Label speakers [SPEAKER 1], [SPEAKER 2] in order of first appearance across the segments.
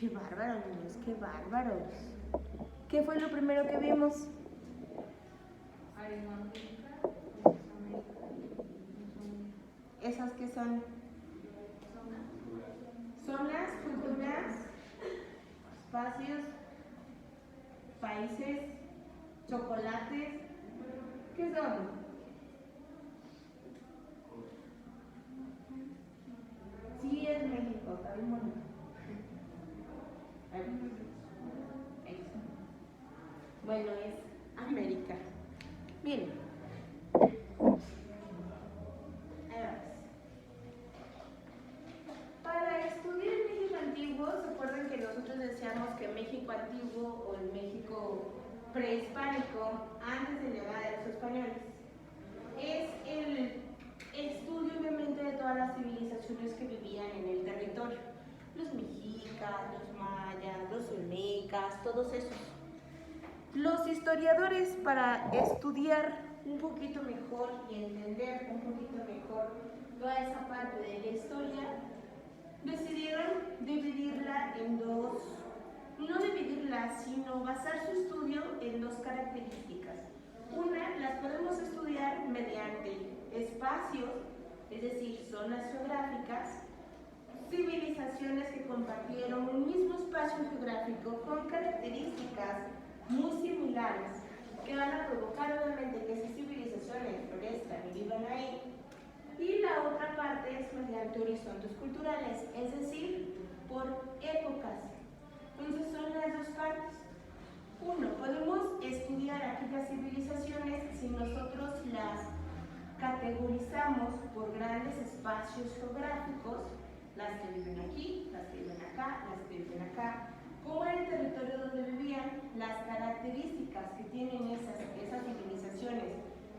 [SPEAKER 1] Qué bárbaro, niños, qué bárbaros. ¿Qué fue lo primero que vimos? ¿Esas qué son? Zonas, culturas, espacios, países, chocolates. ¿Qué son? Sí, es México, está bien bonito. Bueno, es América. Miren. Para estudiar el México antiguo, ¿se acuerdan que nosotros decíamos que México antiguo o el México prehispánico, antes de llegar a los españoles, es el estudio obviamente de todas las civilizaciones que vivían en el territorio? Los mexicas, los mayas, los olmecas, todos esos. Los historiadores, para estudiar un poquito mejor y entender un poquito mejor toda esa parte de la historia, decidieron dividirla en dos, no dividirla, sino basar su estudio en dos características. Una, las podemos estudiar mediante espacios, es decir, zonas geográficas, civilizaciones que compartieron un mismo espacio geográfico con características muy similares que van a provocar obviamente que esas civilizaciones florezcan y vivan ahí. Y la otra parte es mediante horizontes culturales, es decir, por épocas. Entonces son las dos partes. Uno, podemos estudiar aquellas civilizaciones si nosotros las categorizamos por grandes espacios geográficos, las que viven aquí, las que viven acá, las que viven acá, cómo era el territorio donde vivían, las características que tienen esas civilizaciones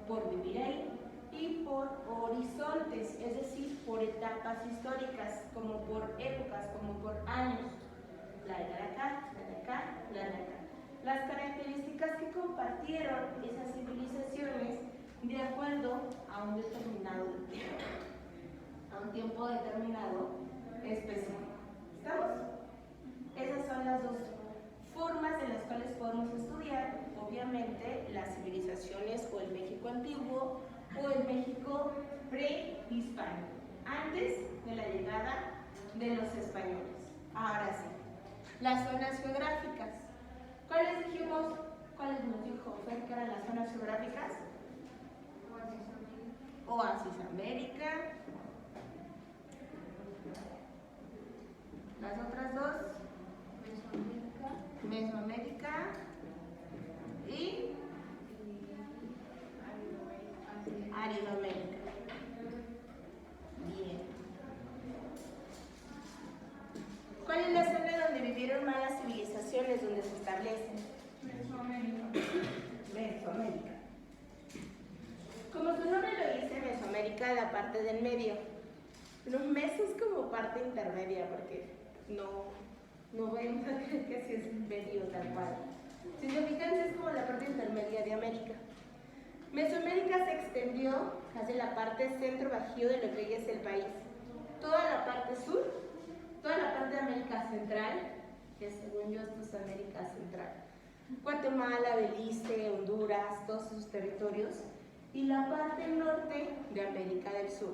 [SPEAKER 1] por vivir ahí, y por horizontes, es decir, por etapas históricas, como por épocas, como por años. La de acá, la de acá, la de acá. Las características que compartieron esas civilizaciones de acuerdo a un determinado tiempo, a un tiempo determinado específico. ¿Estamos? Esas son las dos formas en las cuales podemos estudiar, obviamente, las civilizaciones o el México antiguo o el México prehispánico, antes de la llegada de los españoles. Ahora sí, las zonas geográficas. ¿Cuáles dijimos? ¿Cuáles nos dijo Fer que eran las zonas geográficas? Oasis América. Las otras dos, Mesoamérica y Aridoamérica. Bien. ¿Cuál es la zona donde vivieron más las civilizaciones, donde se establecen? Mesoamérica. Mesoamérica. Como su nombre lo dice, Mesoamérica, la parte del medio. Los mesos como parte intermedia, porque no vemos a creer que así es medio tal cual. Si se fijan, es como la parte intermedia de América. Mesoamérica se extendió hacia la parte centro-bajío de lo que hoy es el país. Toda la parte sur, toda la parte de América Central, que según yo esto es América Central, Guatemala, Belice, Honduras, todos esos territorios, y la parte norte de América del Sur.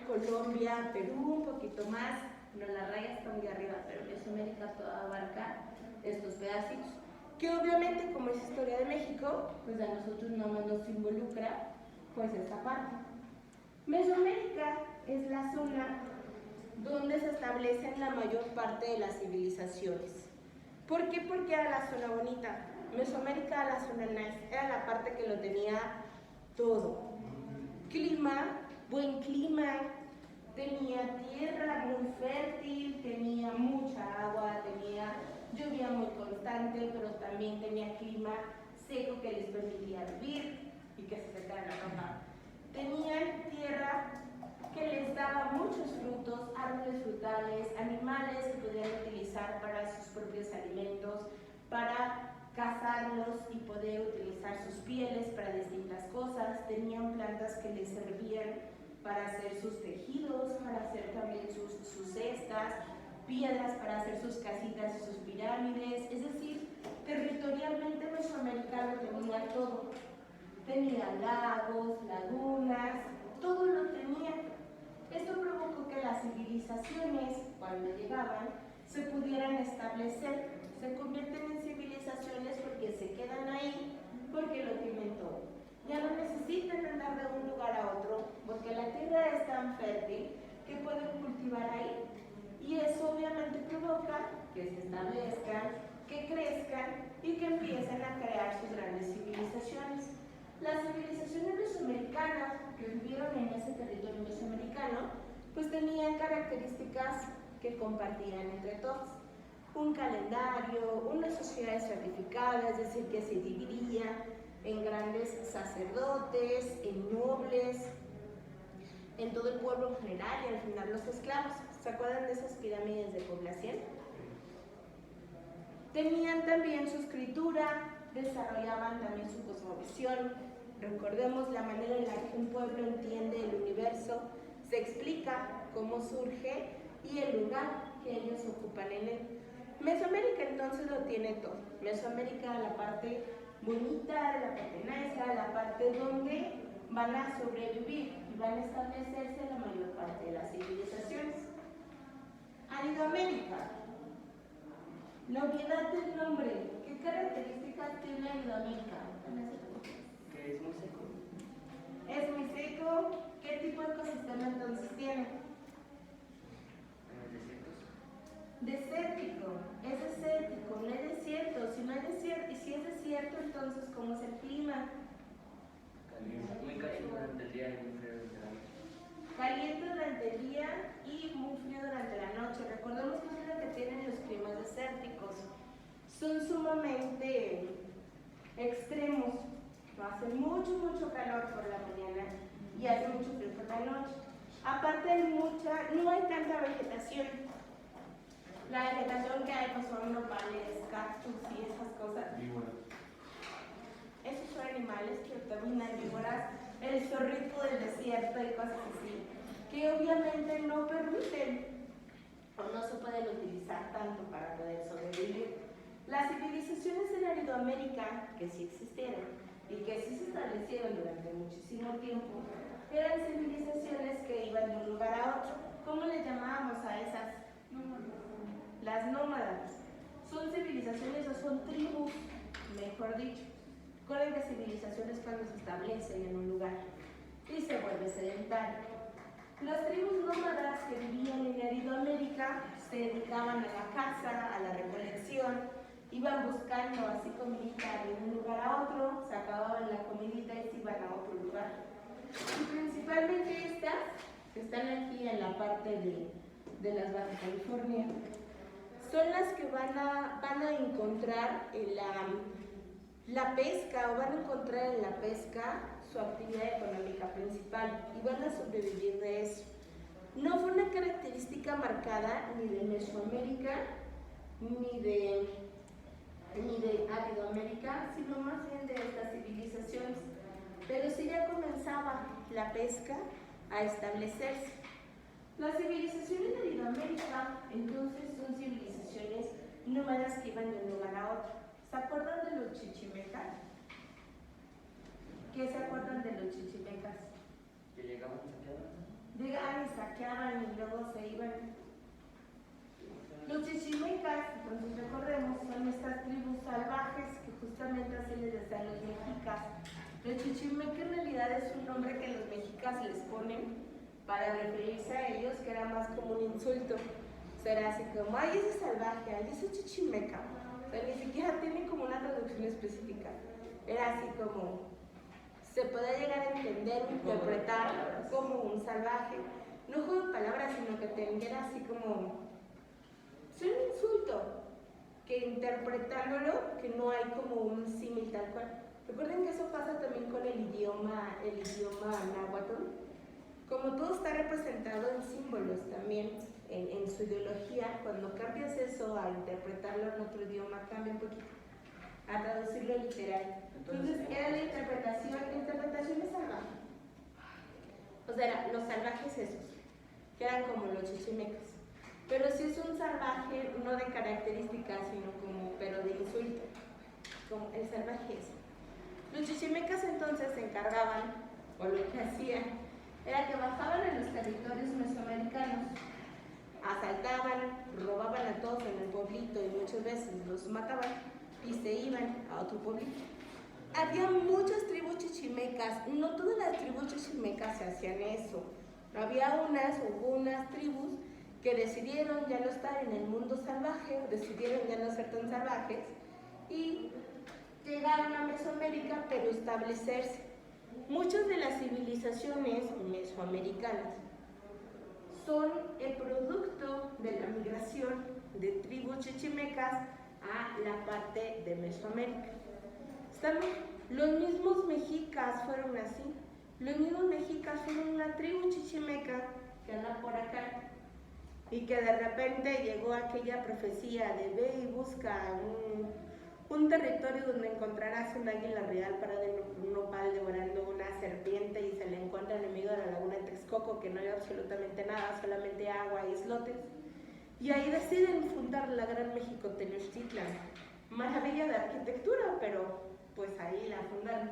[SPEAKER 1] Colombia, Perú, un poquito más, no, la raya está muy arriba, pero Mesoamérica toda abarca estos pedacitos, que obviamente como es historia de México, pues a nosotros no nos involucra pues esta parte. Mesoamérica es la zona donde se establecen la mayor parte de las civilizaciones. ¿Por qué? Porque era la zona bonita. Mesoamérica era la zona nice, era la parte que lo tenía todo. Clima, buen clima, tenía tierra muy fértil, tenía mucha agua, tenía lluvia muy constante, pero también tenía clima seco que les permitía vivir y que se secara la ropa. Tenían tierra que les daba muchos frutos, árboles frutales, animales que podían utilizar para sus propios alimentos, para cazarlos y poder utilizar sus pieles para distintas cosas. Tenían plantas que les servían para hacer sus tejidos, para hacer también sus cestas, piedras para hacer sus casitas y sus pirámides, es decir, territorialmente Mesoamérica lo tenía todo. Tenía lagos, lagunas, todo lo tenía. Esto provocó que las civilizaciones, cuando llegaban, se pudieran establecer. Se convierten en civilizaciones porque se quedan ahí, porque lo tienen todo. Ya no necesitan andar de un lugar a otro, porque la tierra es tan fértil que pueden cultivar ahí. Y eso obviamente provoca que se establezcan, que crezcan y que empiecen a crear sus grandes civilizaciones. Las civilizaciones mesoamericanas que vivieron en ese territorio mesoamericano, pues tenían características que compartían entre todos. Un calendario, unas sociedades estratificadas, es decir, que se dividía en grandes sacerdotes, en nobles, en todo el pueblo en general y al final los esclavos. ¿Se acuerdan de esas pirámides de población? Tenían también su escritura, desarrollaban también su cosmovisión. Recordemos la manera en la que un pueblo entiende el universo, se explica cómo surge y el lugar que ellos ocupan en él. Mesoamérica entonces lo tiene todo. Mesoamérica, la parte bonita, la parte nice, la parte donde van a sobrevivir y van a establecerse la mayor parte de las civilizaciones. Aridoamérica. Novedad del nombre. ¿Qué características tiene Aridoamérica?
[SPEAKER 2] Que es muy seco.
[SPEAKER 1] Es muy seco. ¿Qué tipo de ecosistema entonces tiene?
[SPEAKER 2] Desiertos.
[SPEAKER 1] Desértico. Es desértico, no es desierto. Si no es desierto, y si es desierto, entonces ¿cómo es el clima?
[SPEAKER 2] Muy caliente durante el día y muy frío durante la noche.
[SPEAKER 1] Caliente durante el día y muy frío durante la noche. Recordemos que es lo que tienen los climas desérticos. Son sumamente extremos. Hace mucho calor por la mañana y hace mucho frío por la noche. Aparte no hay tanta vegetación. La vegetación que hay pues son nopales, cactus y esas cosas. Esos son animales, pero también hay víboras, el zorrito del desierto y cosas así, que obviamente no permiten o no se pueden utilizar tanto para poder sobrevivir. Las civilizaciones en Aridoamérica, que sí existieron y que sí se establecieron durante muchísimo tiempo, eran civilizaciones que iban de un lugar a otro. ¿Cómo le llamábamos a esas? Las nómadas. Son civilizaciones o son tribus, mejor dicho. Recuerden que civilizaciones cuando se establecen en un lugar y se vuelve sedentario. Las tribus nómadas que vivían en Aridoamérica se dedicaban a la caza, a la recolección, iban buscando así comidita de un lugar a otro, se acababan la comidita y se iban a otro lugar. Y principalmente estas, que están aquí en la parte de las Baja California, son las que van a encontrar en la pesca, o van a encontrar en la pesca su actividad económica principal y van a sobrevivir de eso. No fue una característica marcada ni de Mesoamérica ni de Aridoamérica, sino más bien de estas civilizaciones. Pero sí ya comenzaba la pesca a establecerse. Las civilizaciones de Aridoamérica entonces son civilizaciones nómadas que iban de un lugar a otro. ¿Se acuerdan de los chichimecas? ¿Qué se acuerdan de los chichimecas?
[SPEAKER 2] Que llegaban y saqueaban.
[SPEAKER 1] Llegaban y saqueaban y luego se iban. Los chichimecas, entonces recordemos, son estas tribus salvajes que justamente así les decían los mexicas. Los chichimecas en realidad es un nombre que los mexicas les ponen para referirse a ellos, que era más como un insulto. Será así como, ay, ese salvaje, ay, ese chichimeca. O sea, ni siquiera tiene como una traducción específica. Era así como, se puede llegar a entender o interpretar como un salvaje. No juego de palabras, sino que tendiera así como, es un insulto, que interpretándolo, que no hay como un símil tal cual. Recuerden que eso pasa también con el idioma náhuatl. Como todo está representado en símbolos también, en su ideología, cuando cambias eso a interpretarlo en otro idioma, cambia un poquito, a traducirlo literal. Entonces era la interpretación es salvaje. O sea, los salvajes esos, que eran como los chichimecas. Pero si es un salvaje no de características, sino como, pero de insulto, como el salvajez. Los chichimecas entonces se encargaban, o lo que hacían, era que bajaban en los territorios mesoamericanos, asaltaban, robaban a todos en el pueblito y muchas veces los mataban y se iban a otro pueblito. Había muchas tribus chichimecas, no todas las tribus chichimecas se hacían eso. Hubo unas tribus que decidieron ya no estar en el mundo salvaje, decidieron ya no ser tan salvajes y llegaron a Mesoamérica, pero establecerse. Muchas de las civilizaciones mesoamericanas son el producto de la migración de tribus chichimecas a la parte de Mesoamérica. Los mismos mexicas fueron así. Los mismos mexicas fueron una tribu chichimeca que anda por acá y que de repente llegó aquella profecía de ve y busca un territorio donde encontrarás un águila real parada en un nopal devorando una serpiente y se le encuentra enemigo de la laguna de Texcoco que no hay absolutamente nada, solamente agua y islotes. Y ahí deciden fundar la Gran México Tenochtitlan. Maravilla de arquitectura, pero pues ahí la fundaron.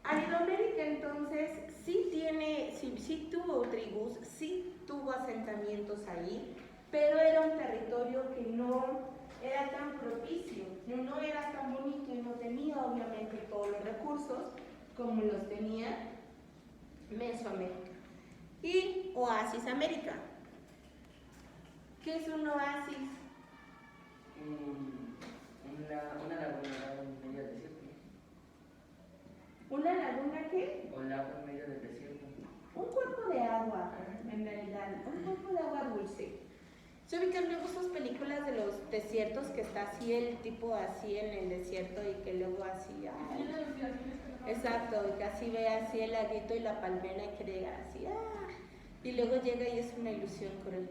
[SPEAKER 1] Aridoamérica entonces sí tuvo tribus, sí tuvo asentamientos ahí, pero era un territorio que no era tan propicio, no era tan bonito y no tenía obviamente todos los recursos como los tenía Mesoamérica. Y Oasis América. ¿Qué es un oasis?
[SPEAKER 2] Una laguna en medio del desierto.
[SPEAKER 1] ¿Una laguna qué?
[SPEAKER 2] O lago en medio del desierto.
[SPEAKER 1] Un cuerpo de agua, en realidad, un cuerpo de agua dulce. ¿Se ubican luego esas películas de los desiertos que está así el tipo así en el desierto y que luego así, ay, exacto, que así ve así el laguito y la palmera y que llega así, y luego llega y es una ilusión cruel?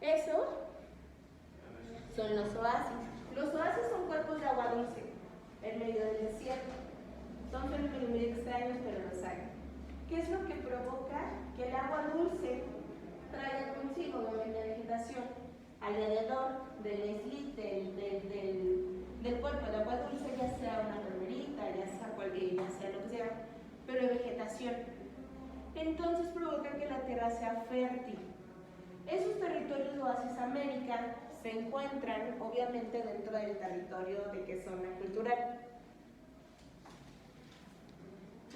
[SPEAKER 1] Eso son los oasis. Los oasis son cuerpos de agua dulce en medio del desierto. Son fenómenos muy extraños, pero los hay. ¿Qué es lo que provoca que el agua dulce traiga consigo obviamente vegetación alrededor del islite, del cuerpo de agua dulce, ya sea una palmerita, ya sea lo que sea, pero de vegetación? Entonces provoca que la tierra sea fértil. Esos territorios de Oasis América se encuentran obviamente dentro del territorio de qué zona cultural.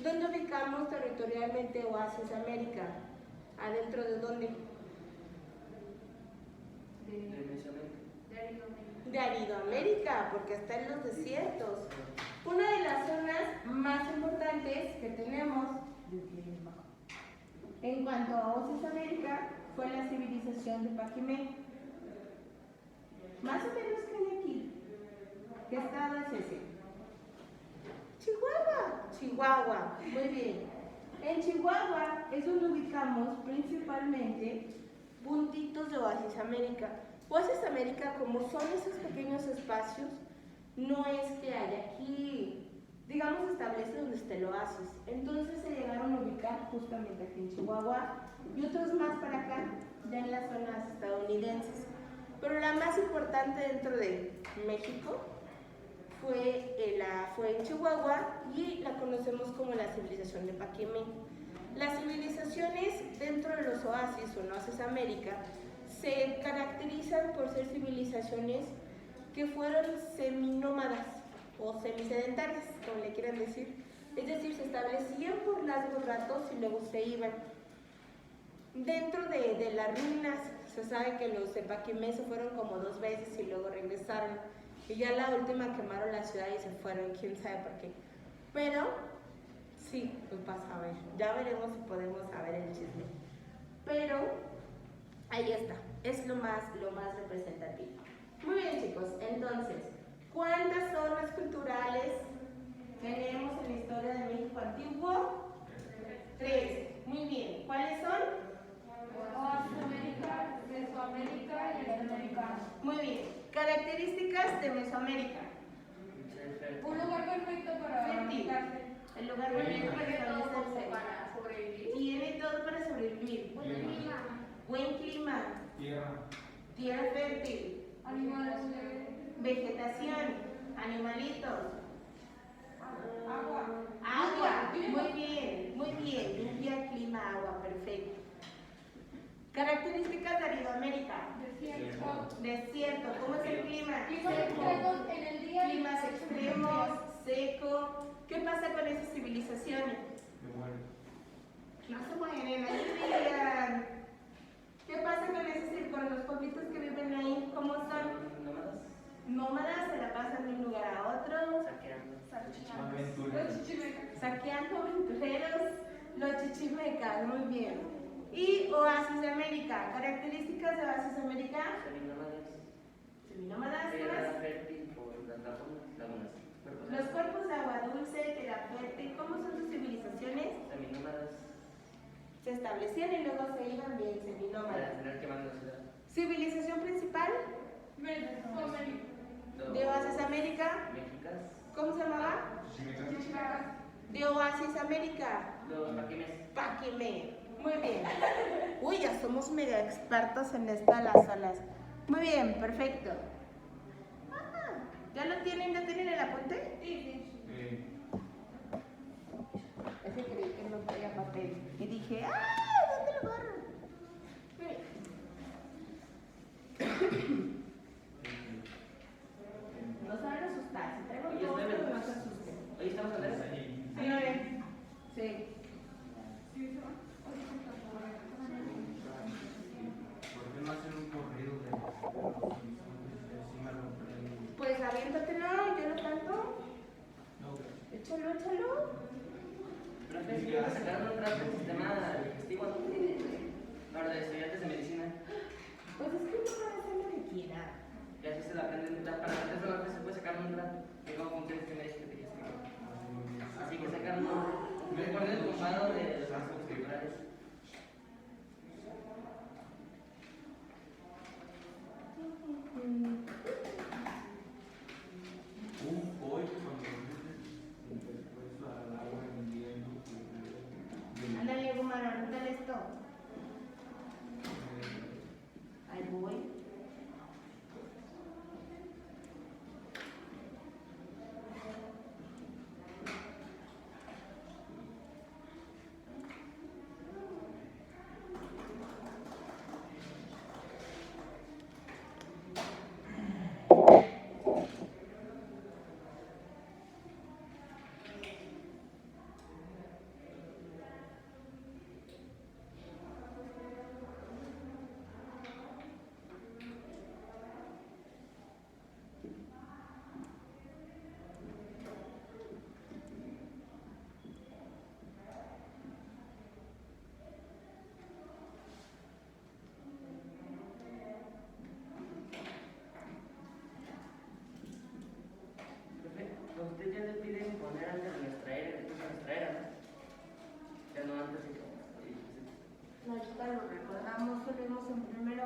[SPEAKER 1] ¿Dónde ubicamos territorialmente Oasis América? ¿Adentro de dónde? De Aridoamérica, porque está en los desiertos. Una de las zonas más importantes que tenemos en cuanto a Oasis América fue la civilización de Paquimé. Más o menos que hay aquí. ¿Qué estado es ese? Chihuahua, muy bien. En Chihuahua es donde ubicamos principalmente puntitos de Oasis América. Oasis América, como son esos pequeños espacios, no es que haya aquí, digamos, establece donde esté el oasis. Entonces se llegaron a ubicar justamente aquí en Chihuahua y otros más para acá, ya en las zonas estadounidenses. Pero la más importante dentro de México fue en Chihuahua y la conocemos como la civilización de Paquimé. Las civilizaciones dentro de los oasis o en Oasis América se caracterizan por ser civilizaciones que fueron seminómadas o semisedentarias, como le quieran decir. Es decir, se establecían por largos ratos y luego se iban. Dentro de las ruinas se sabe que los de Paquimé se fueron como 2 veces y luego regresaron. Y ya la última quemaron la ciudad y se fueron, quién sabe por qué. Pero, sí, pues pasa a ver. Ya veremos si podemos saber el chisme. Pero, ahí está. Es lo más representativo. Muy bien, chicos. Entonces, ¿cuántas zonas culturales tenemos en la historia de México antiguo? 3. Muy bien. ¿Cuáles son?
[SPEAKER 3] América, Mesoamérica y Latinoamérica.
[SPEAKER 1] Muy bien. Características de Mesoamérica.
[SPEAKER 3] Un lugar perfecto para
[SPEAKER 1] Fértil.
[SPEAKER 3] ubicarse.
[SPEAKER 1] El lugar perfecto para establecerse.
[SPEAKER 3] Para sobrevivir.
[SPEAKER 1] Tiene todo para sobrevivir. Buen clima.
[SPEAKER 4] Tierra.
[SPEAKER 1] Tierra fértil.
[SPEAKER 3] Animales.
[SPEAKER 1] Vegetación. Animalitos.
[SPEAKER 3] Agua.
[SPEAKER 1] Agua. Muy bien, muy bien. Lluvia, clima, agua. Perfecto. Características de Aridoamérica.
[SPEAKER 3] Desierto.
[SPEAKER 1] Desierto. ¿Cómo es el clima?
[SPEAKER 3] Climas extremos en el día.
[SPEAKER 1] Climas extremos, seco. ¿Qué pasa con esas civilizaciones? No se mueren, ahí vivían. ¿Qué pasa con los pueblitos que viven ahí? ¿Cómo son? Nómadas, se la pasan de un lugar a otro.
[SPEAKER 3] Los chichimecas.
[SPEAKER 1] Saqueando aventureros, los chichimecas, muy bien. Y Oasis de América. Características de Oasis de América. Seminómadas. ¿Qué
[SPEAKER 2] Tierra
[SPEAKER 1] más?
[SPEAKER 2] fértil por las lagunas.
[SPEAKER 1] Los cuerpos de agua dulce, tierra fértil. ¿Cómo son sus civilizaciones?
[SPEAKER 2] Seminómadas.
[SPEAKER 1] Se establecían y luego se iban bien,
[SPEAKER 2] Para
[SPEAKER 1] seminómadas.
[SPEAKER 2] tener quemando la ciudad.
[SPEAKER 1] Civilización principal
[SPEAKER 3] Mesoamérica.
[SPEAKER 1] de Oasis América.
[SPEAKER 2] Mexicas.
[SPEAKER 1] ¿Cómo se llamaba?
[SPEAKER 3] Chichimecas.
[SPEAKER 1] De Oasis América.
[SPEAKER 2] Los paquimes.
[SPEAKER 1] Paquime. Muy bien. Uy, ya somos mega expertos en esta las olas. Muy bien, perfecto. Ah, ¿ya lo tienen? ¿Ya tienen el apunte?
[SPEAKER 3] Sí.
[SPEAKER 1] Es que creí que no traía papel. Y dije, ¡ah! ¿Dónde lo agarro? No se van a asustar. Si traigo
[SPEAKER 2] Oye,
[SPEAKER 1] todo,
[SPEAKER 2] espérame.
[SPEAKER 1] no se asusten.
[SPEAKER 2] Oye, ¿estamos a ver?
[SPEAKER 1] ¿Sí lo ven? Sí.
[SPEAKER 4] ¿Por qué no hacen un corrido de los encima lo
[SPEAKER 1] Pues aviéntatelo, yo lo canto.
[SPEAKER 4] No,
[SPEAKER 1] Échalo, échalo.
[SPEAKER 2] Profe, si vas a sacar un trato del sistema digestivo, ¿no? Ahora de estudiantes de medicina.
[SPEAKER 1] Pues es que uno puede hacer lo que quiera.
[SPEAKER 2] Y así se la aprenden. Para antes de la se puede sacar un trato de cómo funciona el sistema digestivo. Así que sacar un recorrido comparo de los ácidos culturales.
[SPEAKER 4] hoy cuando después al agua hirviendo,
[SPEAKER 1] Ándale, Gumaro, anótale esto. Ahí voy.
[SPEAKER 2] A usted ya le piden poner antes de nuestra era, después de nuestra era, ¿no? Ya no antes de que.
[SPEAKER 1] Ahorita lo recordamos, lo vimos en primero.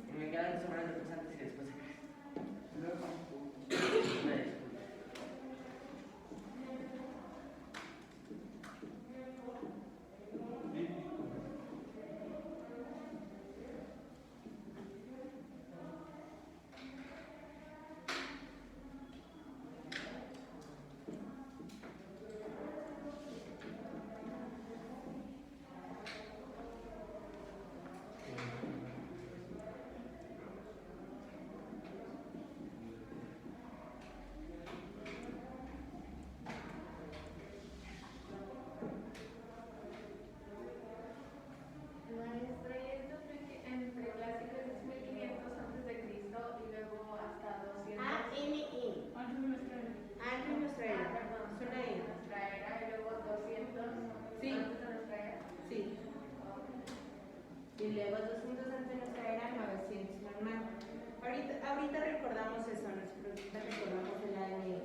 [SPEAKER 2] Y me quedan sobrando cosas antes y después de Cristo. Una disculpa.
[SPEAKER 3] Maestra, y esto entre clásicos es 1500 antes de Cristo y luego hasta 200.
[SPEAKER 1] ANI.
[SPEAKER 3] Antes de nuestra era.
[SPEAKER 1] Antes de nuestra era.
[SPEAKER 3] Perdón,
[SPEAKER 1] Suena
[SPEAKER 3] antes de
[SPEAKER 1] bien.
[SPEAKER 3] nuestra era y luego 200
[SPEAKER 1] Sí.
[SPEAKER 3] antes de nuestra era.
[SPEAKER 1] Sí. Y luego 200 antes de nuestra era, 900 normal. Ahorita recordamos eso, ahorita recordamos el ANI.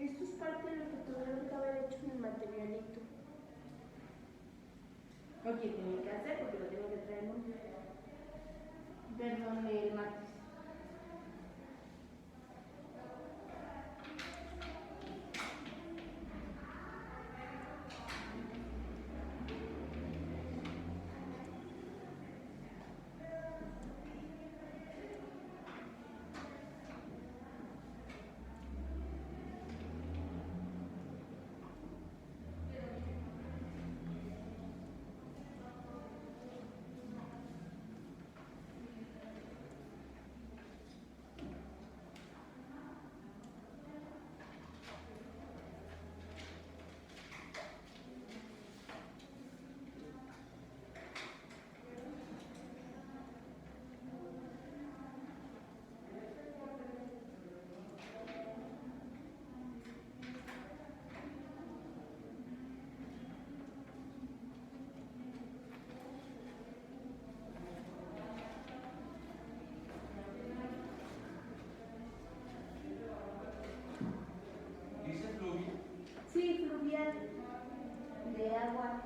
[SPEAKER 1] Esto es parte de lo que tuvieron que haber hecho en el materialito. Ok, tienen que hacer porque lo tengo que traer el perdón, el martes.
[SPEAKER 4] ¿Dice fluvial?
[SPEAKER 1] Sí, fluvial, de agua.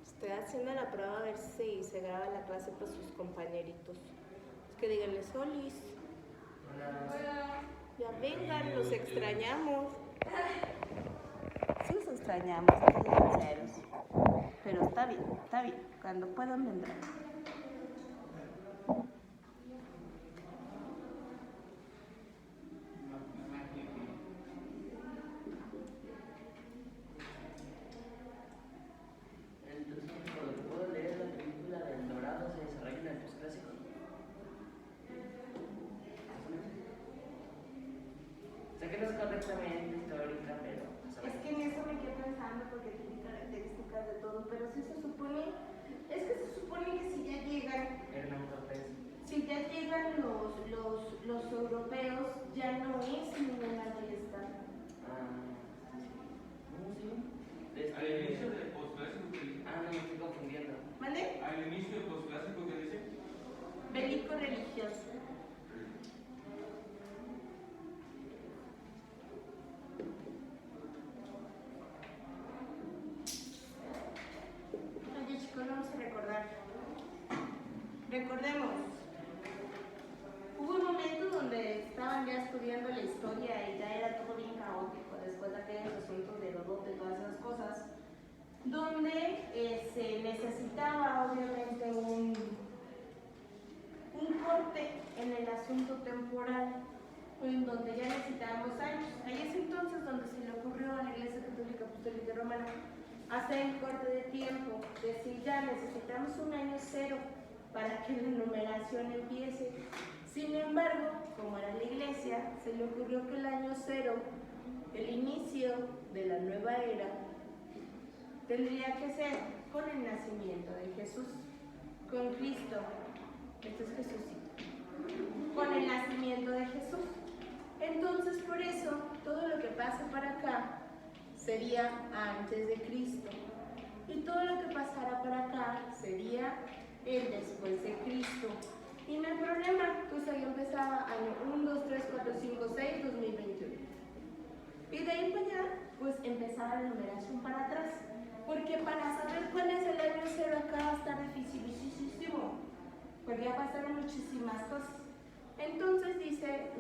[SPEAKER 1] Estoy haciendo la prueba a ver si se graba la clase para sus compañeritos. Es que díganle, Solis, ya vengan, los extrañamos. Sí, los extrañamos, hay que ser sinceros. Pero está bien, cuando puedan vendrán.
[SPEAKER 2] Entonces, por lo que puedo leer, la película del Dorado se desarrolla en el posclásico. Sé que no es correctamente histórica, pero más o
[SPEAKER 1] Es
[SPEAKER 2] menos.
[SPEAKER 1] que en eso me quedé pensando porque tiene características de todo, pero sí se supone, es que se supone que si ya llegan,
[SPEAKER 2] Hernán Cortés.
[SPEAKER 1] si ya llegan los europeos, ya no es ninguna fiesta.
[SPEAKER 2] ¿Cómo se llama?
[SPEAKER 4] Al inicio del posclásico que dice.
[SPEAKER 2] No, me estoy confundiendo.
[SPEAKER 1] ¿Vale?
[SPEAKER 4] Al inicio del posclásico que dice.
[SPEAKER 1] Bélico religioso. Oye chicos, vamos a recordar. Recordemos. Hubo un momento donde estaban ya estudiando la historia y ya era todo bien caótico después de aquellos asuntos de Herodoto y todas esas cosas, donde se necesitaba obviamente un corte en el asunto temporal, en donde ya necesitábamos años. Ahí es entonces donde se le ocurrió a la Iglesia Católica Apostólica Romana hacer el corte de tiempo, decir ya necesitamos un año cero para que la numeración empiece. Sin embargo, como era la Iglesia, se le ocurrió que el año cero, el inicio de la nueva era, tendría que ser con el nacimiento de Jesús, con Cristo. Este es Jesucito. Con el nacimiento de Jesús. Entonces, por eso, todo lo que pase para acá sería antes de Cristo. Y todo lo que pasara para acá sería el después de Cristo. Y no hay problema, pues ahí empezaba año 1, 2, 3, 4, 5, 6, 2021. Y de ahí para allá, pues empezaba la numeración para atrás. Porque para saber cuál es el año cero acá va a estar dificilísimo. Porque ya pasaron muchísimas cosas. Entonces dice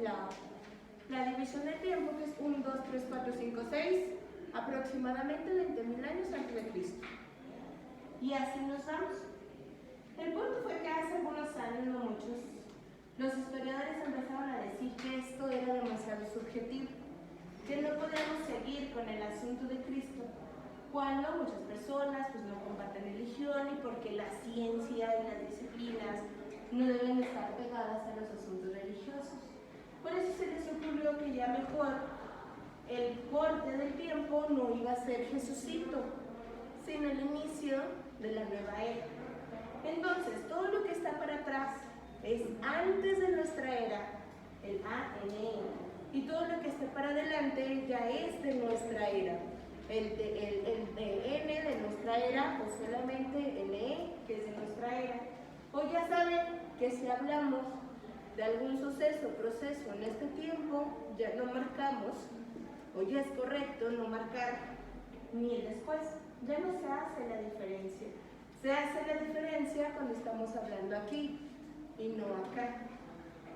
[SPEAKER 1] la división del tiempo, que es 1, 2, 3, 4, 5, 6, aproximadamente 20.000 años antes de Cristo. Y así nos vamos. El punto fue que hace algunos años, no muchos, los historiadores empezaron a decir que esto era demasiado subjetivo, que no podíamos seguir con el asunto de Cristo, cuando muchas personas pues, no comparten religión y porque la ciencia y las disciplinas no deben estar pegadas a los asuntos religiosos. Por eso se les ocurrió que ya mejor el corte del tiempo no iba a ser Jesucito, sino el inicio de la nueva era. Entonces, todo lo que está para atrás y todo lo que esté para adelante ya es de nuestra era. El de N de nuestra era o solamente el E que es de nuestra era. O ya saben que si hablamos de algún suceso, proceso en este tiempo, ya no marcamos, o ya es correcto no marcar ni el después. Ya no se hace la diferencia. Se hace la diferencia cuando estamos hablando aquí y no acá.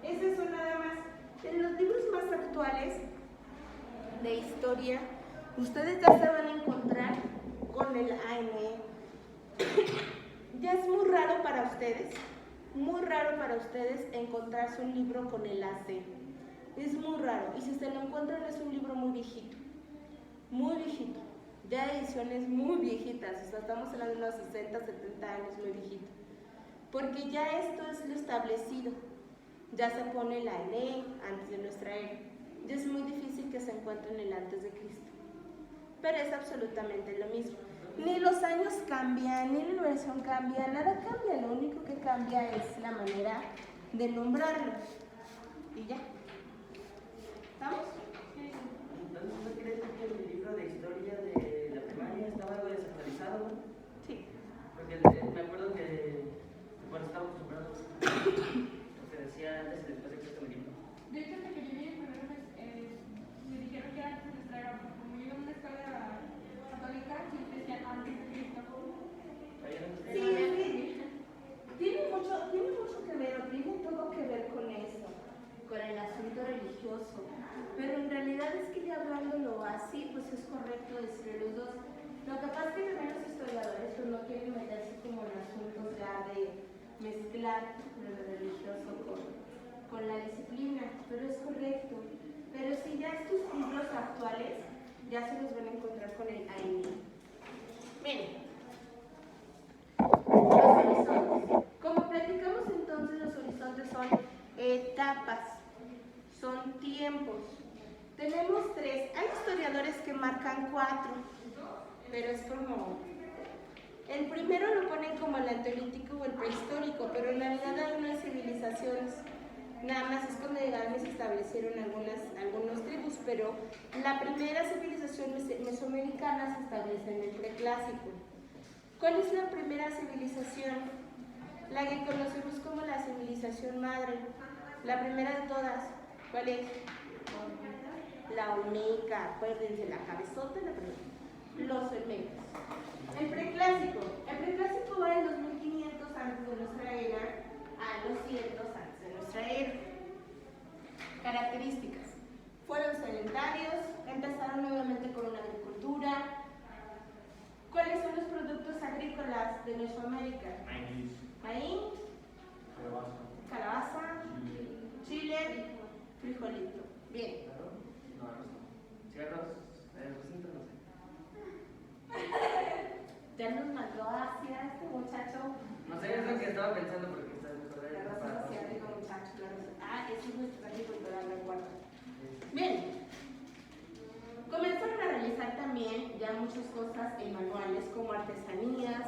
[SPEAKER 1] Es eso nada más. En los libros más actuales de historia, ustedes ya se van a encontrar con el ANE. Ya es muy raro para ustedes encontrarse un libro con el AC. Es muy raro. Y si se lo encuentran es un libro muy viejito. Muy viejito. Ya ediciones muy viejitas. O sea, estamos hablando de unos 60, 70 años, muy viejito. Porque ya esto es lo establecido. Ya se pone la NE antes de nuestra era. Ya es muy difícil que se encuentren el antes de Cristo. Pero es absolutamente lo mismo. Ni los años cambian, ni la numeración cambia, nada cambia. Lo único que cambia es la manera de nombrarlos. Y ya. ¿Estamos?
[SPEAKER 2] Entonces, ¿no crees que el libro de historia de la primaria estaba algo desactualizado?
[SPEAKER 1] Sí.
[SPEAKER 2] Porque me acuerdo que cuando estaba acostumbrado, porque decía antes y después de Cristo mi libro.
[SPEAKER 3] De hecho, desde que yo vi el primer mes, me dijeron que era antes de nuestra era, porque como yo iba a una escuela católica, siempre decían antes de Cristo.
[SPEAKER 1] Sí, tiene mucho que ver, o tiene todo que ver con eso, con el asunto religioso. Pero en realidad es que ya hablándolo así, pues es correcto decir los dos. Lo que pasa es que también los historiadores pues, no quieren meterse como en asuntos ya de mezclar lo religioso con la disciplina, pero es correcto. Pero si ya estos libros actuales, ya se los van a encontrar con el AINI. Miren, los horizontes. Como platicamos entonces, los horizontes son etapas, son tiempos. Tenemos 3. Hay historiadores que marcan 4, pero es como... El primero lo ponen como el anteolítico o el prehistórico, pero en realidad hay unas civilizaciones. Nada más es cuando llegaron y se establecieron algunos tribus, pero la primera civilización mesoamericana se establece en el preclásico. ¿Cuál es la primera civilización? La que conocemos como la civilización madre. La primera de todas. ¿Cuál es? La Olmeca. Acuérdense, la cabezota de la primera. Los Olmecas. El preclásico va de los 1500 antes de nuestra era a los 100 antes de nuestra era. Características. Fueron sedentarios, empezaron nuevamente con una agricultura. ¿Cuáles son los productos agrícolas de Mesoamérica? Maíz, calabaza, chile, frijolito. Bien.
[SPEAKER 2] Sí, arroz, recinto, no sé.
[SPEAKER 1] Ya nos mandó hacia este muchacho.
[SPEAKER 2] No sé, es lo que estaba pensando porque está
[SPEAKER 1] La raza asiática, muchacho. Ese es nuestro agricultural, recuerdo. Bien. Comenzaron a realizar también ya muchas cosas en manuales como artesanías,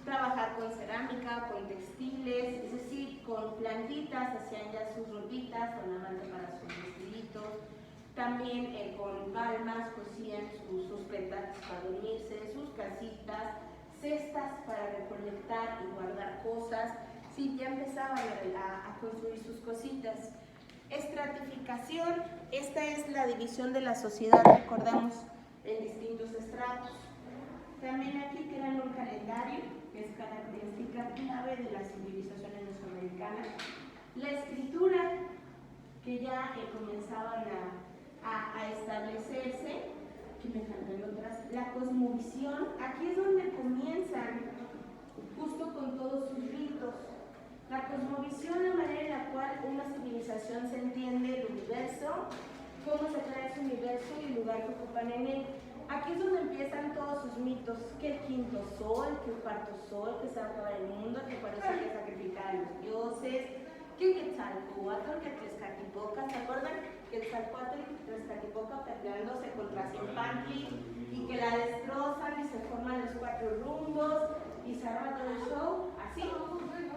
[SPEAKER 1] trabajar con cerámica, con textiles, es decir, con plantitas, hacían ya sus ropitas, ornamentos para sus vestiditos. También con palmas cosían sus petates para dormirse, sus casitas, cestas para recolectar y guardar cosas. Sí, ya empezaban a construir sus cositas. Estratificación, esta es la división de la sociedad, recordamos, en distintos estratos. También aquí crean un calendario, que es característica clave de las civilizaciones mesoamericanas. La escritura, que ya comenzaban a establecerse, que me faltan otras. La cosmovisión, aquí es donde comienzan justo con todos sus ritos. La cosmovisión, la manera en la cual una civilización se entiende el universo, cómo se crea ese universo y el lugar que ocupan en él. Aquí es donde empiezan todos sus mitos, que el quinto sol, que el cuarto sol, que se va a acabar el mundo, que por eso hay que sacrificar a los dioses, que Quetzalcóatl, que Tezcatlipoca, ¿se acuerdan? Que Quetzalcóatl y Tezcatlipoca peleándose contra Zimpantli y que la destrozan y se forman los 4 rumbos y y se arma todo el show, así,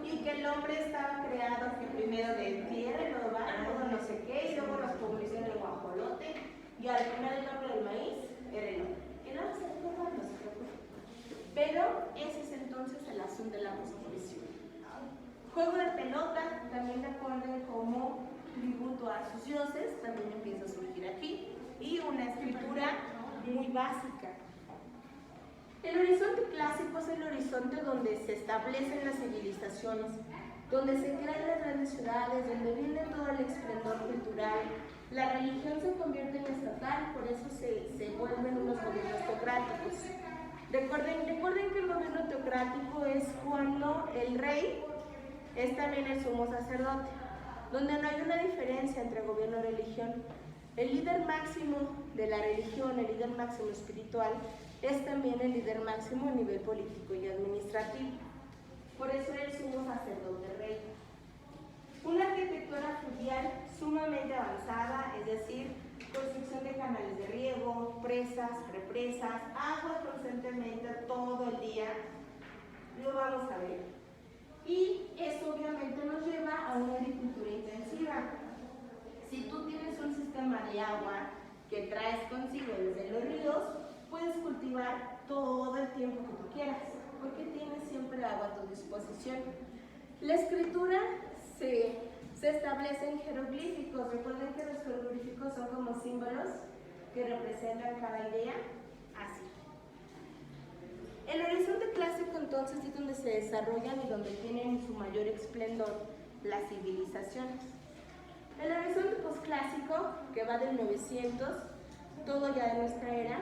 [SPEAKER 1] y que el hombre estaba creado que primero de tierra, y luego barro, no sé qué, y luego nos convirtieron en el guajolote, y al final el nombre del maíz era el hombre. Y no se preocupa, no se preocupa. Pero ese es entonces el asunto de la cosmovisión. Juego de pelota, también recuerden como tributo a sus dioses, también empieza a surgir aquí, y una escritura muy básica. El horizonte clásico es el horizonte donde se establecen las civilizaciones, donde se crean las grandes ciudades, donde viene todo el esplendor cultural. La religión se convierte en estatal, por eso se vuelven unos gobiernos teocráticos. Recuerden que el gobierno teocrático es cuando el rey es también el sumo sacerdote, donde no hay una diferencia entre gobierno y religión. El líder máximo de la religión, el líder máximo espiritual, es también el líder máximo a nivel político y administrativo. Por eso es el sumo sacerdote rey. Una arquitectura fluvial sumamente avanzada, es decir, construcción de canales de riego, presas, represas, agua constantemente todo el día, lo vamos a ver. Y eso obviamente nos lleva a una agricultura intensiva. Si tú tienes un sistema de agua que traes consigo desde los ríos, puedes cultivar todo el tiempo que tú quieras, porque tienes siempre agua a tu disposición. La escritura se establece en jeroglíficos. Recuerden que los jeroglíficos son como símbolos que representan cada idea, así. El horizonte clásico entonces es donde se desarrollan y donde tienen su mayor esplendor las civilizaciones. El horizonte posclásico, que va del 900, todo ya de nuestra era,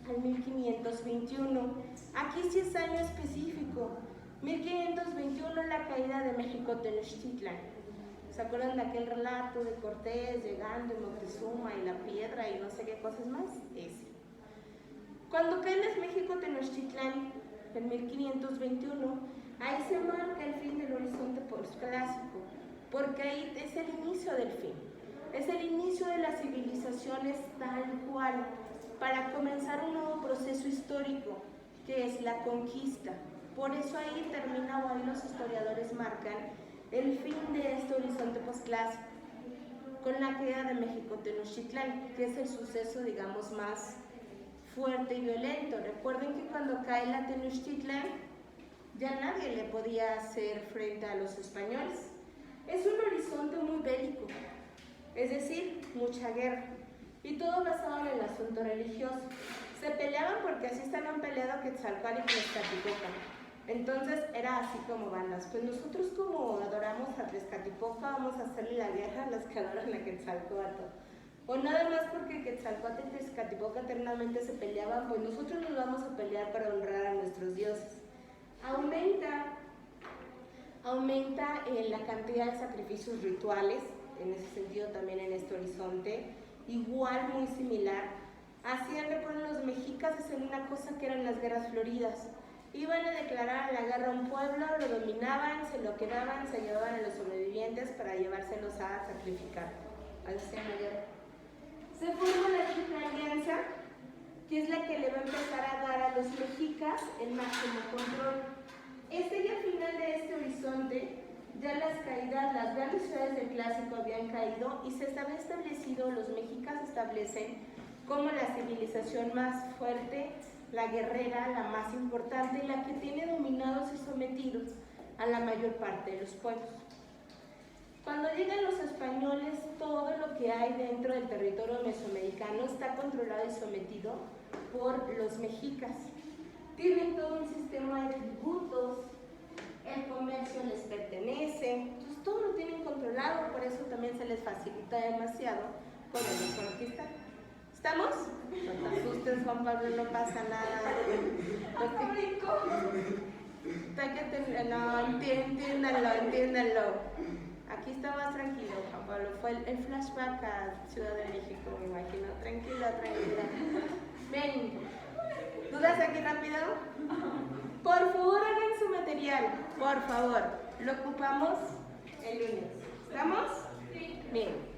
[SPEAKER 1] al 1521. Aquí sí es año específico. 1521 es la caída de México Tenochtitlan. ¿Se acuerdan de aquel relato de Cortés llegando en Moctezuma y la piedra y no sé qué cosas más? Ese. Cuando cae en México Tenochtitlan, en 1521, ahí se marca el fin del horizonte posclásico, porque ahí es el inicio del fin. Es el inicio de las civilizaciones tal cual, para comenzar un nuevo proceso histórico, que es la conquista. Por eso ahí termina, o ahí los historiadores marcan, el fin de este horizonte posclásico, con la caída de México Tenochtitlan, que es el suceso, digamos, más fuerte y violento. Recuerden que cuando cae la Tenochtitlan, ya nadie le podía hacer frente a los españoles. Es un horizonte muy bélico, es decir, mucha guerra, y todo basado en el asunto religioso. Se peleaban porque así estaban peleados Quetzalcóatl y Tezcatlipoca. Entonces era así como bandas. Pues nosotros, como adoramos a Tezcatlipoca, vamos a hacerle la guerra a los que adoran a Quetzalcóatl. O nada más porque Quetzalcóatl y Tezcatlipoca eternamente se peleaban, pues nosotros nos vamos a pelear para honrar a nuestros dioses. Aumenta la cantidad de sacrificios rituales, en ese sentido también en este horizonte, igual muy similar. Hacían, recuerden, los mexicas hacían una cosa que eran las guerras floridas. Iban a declarar la guerra a un pueblo, lo dominaban, se lo quedaban, se llevaban a los sobrevivientes para llevárselos a sacrificar. Hacían la guerra. Se forma la Triple Alianza, que es la que le va a empezar a dar a los mexicas el máximo control. Ya al final de este horizonte, ya las caídas, las grandes ciudades del clásico habían caído y se había establecido, los mexicas establecen como la civilización más fuerte, la guerrera, la más importante y la que tiene dominados y sometidos a la mayor parte de los pueblos. Cuando llegan los españoles, todo lo que hay dentro del territorio mesoamericano está controlado y sometido por los mexicas. Tienen todo un sistema de tributos, el comercio les pertenece, entonces todo lo tienen controlado, por eso también se les facilita demasiado poderlos conquistar. ¿Estamos? No te asustes, Juan Pablo, no pasa nada. No, entiéndanlo. Aquí está más tranquilo, Juan Pablo. Fue el flashback a Ciudad de México, me imagino. Tranquila. Ven. ¿Dudas aquí rápido? Por favor, hagan su material. Por favor. Lo ocupamos el lunes. ¿Estamos? Sí. Bien.